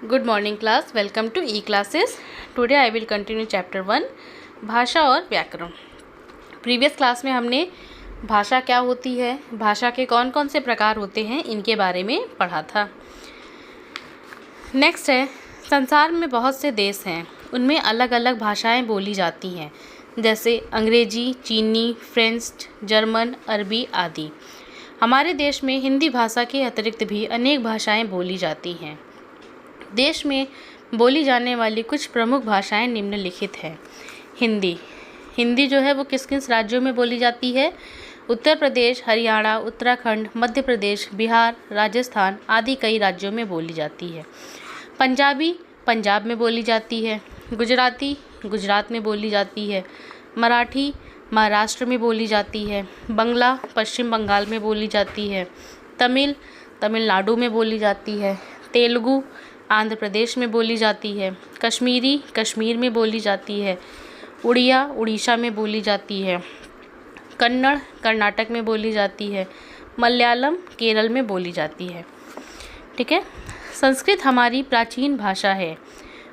Good morning class, welcome to E classes. Today I will continue chapter 1 भाषा और व्याकरण। Previous class में हमने भाषा क्या होती है, भाषा के कौन कौन से प्रकार होते हैं, इनके बारे में पढ़ा था। नेक्स्ट है, संसार में बहुत से देश हैं, उनमें अलग अलग भाषाएं बोली जाती हैं, जैसे अंग्रेजी, चीनी, फ्रेंच, जर्मन, अरबी आदि। हमारे देश में हिंदी भाषा के अतिरिक्त भी अनेक भाषाएं बोली जाती हैं। देश में बोली जाने वाली कुछ प्रमुख भाषाएं निम्नलिखित हैं। हिंदी जो है वो किस किस राज्यों में बोली जाती है? उत्तर प्रदेश, हरियाणा, उत्तराखंड, मध्य प्रदेश, बिहार, राजस्थान आदि कई राज्यों में बोली जाती है। पंजाबी पंजाब में बोली जाती है। गुजराती गुजरात में बोली जाती है। मराठी महाराष्ट्र में बोली जाती है। बंगला पश्चिम बंगाल में बोली जाती है। तमिल तमिलनाडु में बोली जाती है। तेलुगु आंध्र प्रदेश में बोली जाती है। कश्मीरी कश्मीर में बोली जाती है। उड़िया उड़ीसा में बोली जाती है। कन्नड़ कर्नाटक में बोली जाती है। मलयालम केरल में बोली जाती है। ठीक है। संस्कृत हमारी प्राचीन भाषा है।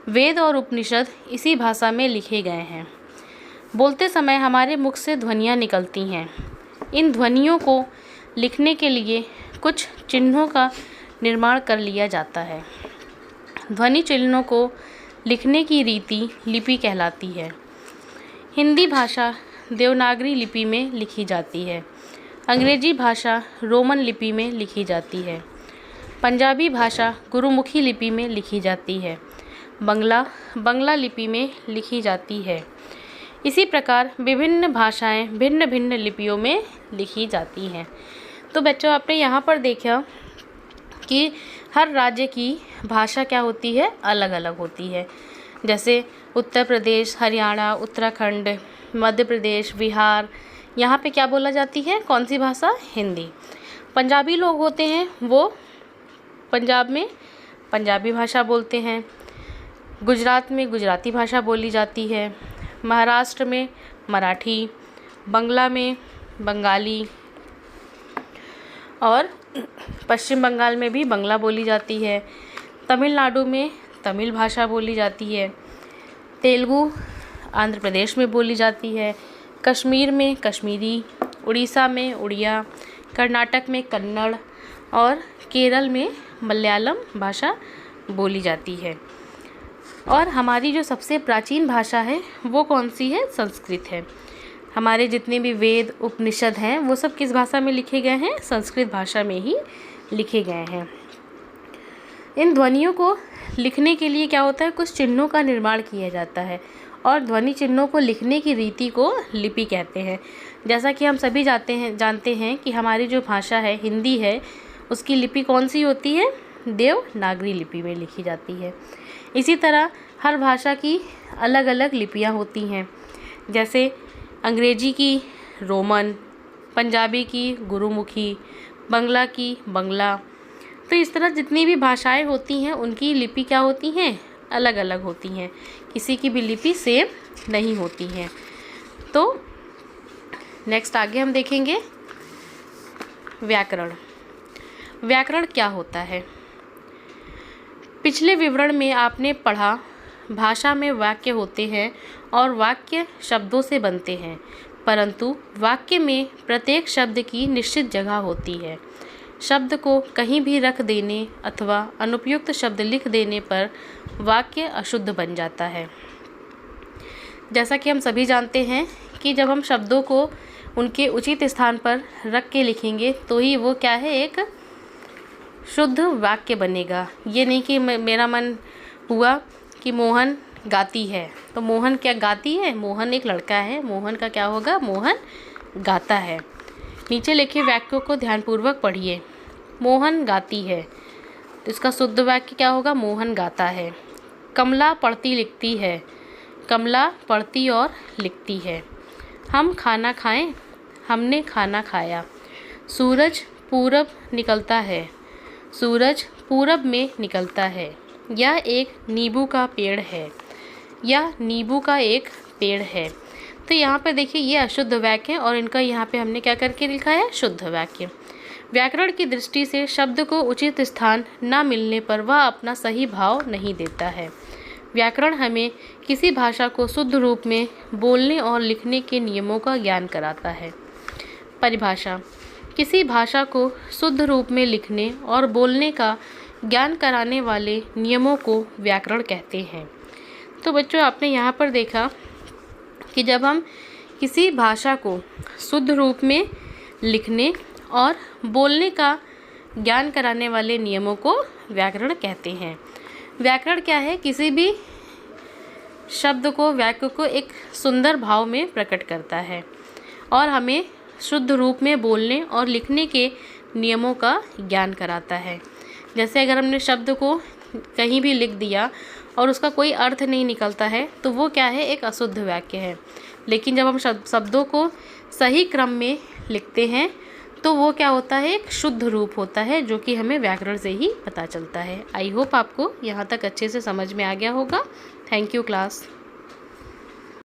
वेद और उपनिषद इसी भाषा में लिखे गए हैं। बोलते समय हमारे मुख से ध्वनियाँ निकलती हैं। इन ध्वनियों को लिखने के लिए कुछ चिन्हों का निर्माण कर लिया जाता है। ध्वनि चिन्हों को लिखने की रीति लिपि कहलाती है। हिंदी भाषा देवनागरी लिपि में लिखी जाती है। अंग्रेजी भाषा रोमन लिपि में लिखी जाती है। पंजाबी भाषा गुरुमुखी लिपि में लिखी जाती है। बंगला लिपि में लिखी जाती है। इसी प्रकार विभिन्न भाषाएं भिन्न भिन्न लिपियों में लिखी जाती हैं। तो बच्चों, आपने यहाँ पर देखा कि हर राज्य की भाषा क्या होती है, अलग अलग होती है। जैसे उत्तर प्रदेश, हरियाणा, उत्तराखंड, मध्य प्रदेश, बिहार, यहाँ पे क्या बोला जाती है, कौन सी भाषा? हिंदी। पंजाबी लोग होते हैं, वो पंजाब में पंजाबी भाषा बोलते हैं। गुजरात में गुजराती भाषा बोली जाती है। महाराष्ट्र में मराठी, बंगला में बंगाली और पश्चिम बंगाल में भी बंगला बोली जाती है। तमिलनाडु में तमिल भाषा बोली जाती है। तेलुगु आंध्र प्रदेश में बोली जाती है। कश्मीर में कश्मीरी, उड़ीसा में उड़िया, कर्नाटक में कन्नड़ और केरल में मलयालम भाषा बोली जाती है। और हमारी जो सबसे प्राचीन भाषा है वो कौन सी है? संस्कृत है। हमारे जितने भी वेद उपनिषद हैं वो सब किस भाषा में लिखे गए हैं? संस्कृत भाषा में ही लिखे गए हैं। इन ध्वनियों को लिखने के लिए क्या होता है, कुछ चिन्हों का निर्माण किया जाता है और ध्वनि चिन्हों को लिखने की रीति को लिपि कहते हैं। जैसा कि हम सभी जानते हैं कि हमारी जो भाषा है हिंदी है, उसकी लिपि कौन सी होती है? देवनागरी लिपि में लिखी जाती है। इसी तरह हर भाषा की अलग अलग लिपियाँ होती हैं। जैसे अंग्रेजी की रोमन, पंजाबी की गुरुमुखी, बंगला की बंगला। तो इस तरह जितनी भी भाषाएं होती हैं उनकी लिपि क्या होती हैं? अलग अलग होती हैं। किसी की भी लिपि सेम नहीं होती हैं। तो नेक्स्ट आगे हम देखेंगे व्याकरण। व्याकरण क्या होता है? पिछले विवरण में आपने पढ़ा, भाषा में वाक्य होते हैं और वाक्य शब्दों से बनते हैं, परंतु वाक्य में प्रत्येक शब्द की निश्चित जगह होती है। शब्द को कहीं भी रख देने अथवा अनुपयुक्त शब्द लिख देने पर वाक्य अशुद्ध बन जाता है। जैसा कि हम सभी जानते हैं कि जब हम शब्दों को उनके उचित स्थान पर रख के लिखेंगे तो ही वो क्या है, एक शुद्ध वाक्य बनेगा। ये नहीं कि मेरा मन हुआ कि मोहन गाती है, तो मोहन क्या गाती है? मोहन एक लड़का है, मोहन का क्या होगा? मोहन गाता है। नीचे लिखे वाक्यों को ध्यानपूर्वक पढ़िए। मोहन गाती है, तो इसका शुद्ध वाक्य क्या होगा? मोहन गाता है। कमला पढ़ती लिखती है, कमला पढ़ती और लिखती है। हम खाना खाएं, हमने खाना खाया। सूरज पूरब निकलता है, सूरज पूरब में निकलता है। यह एक नींबू का पेड़ है, यह नींबू का एक पेड़ है। तो यहाँ पे देखिए, ये अशुद्ध वाक्य और इनका यहाँ पे हमने क्या करके लिखा है? शुद्ध वाक्य। व्याकरण की दृष्टि से शब्द को उचित स्थान न मिलने पर वह अपना सही भाव नहीं देता है। व्याकरण हमें किसी भाषा को शुद्ध रूप में बोलने और लिखने के नियमों का ज्ञान कराता है। परिभाषा: किसी भाषा को शुद्ध रूप में लिखने और बोलने का ज्ञान कराने वाले नियमों को व्याकरण कहते हैं। तो बच्चों, आपने यहाँ पर देखा कि जब हम किसी भाषा को शुद्ध रूप में लिखने और बोलने का ज्ञान कराने वाले नियमों को व्याकरण कहते हैं। व्याकरण क्या है? किसी भी शब्द को, वाक्य को एक सुंदर भाव में प्रकट करता है और हमें शुद्ध रूप में बोलने और लिखने के नियमों का ज्ञान कराता है। जैसे अगर हमने शब्द को कहीं भी लिख दिया और उसका कोई अर्थ नहीं निकलता है तो वो क्या है? एक अशुद्ध वाक्य है। लेकिन जब हम शब्दों को सही क्रम में लिखते हैं तो वो क्या होता है? एक शुद्ध रूप होता है, जो कि हमें व्याकरण से ही पता चलता है। आई होप आपको यहाँ तक अच्छे से समझ में आ गया होगा। Thank you class.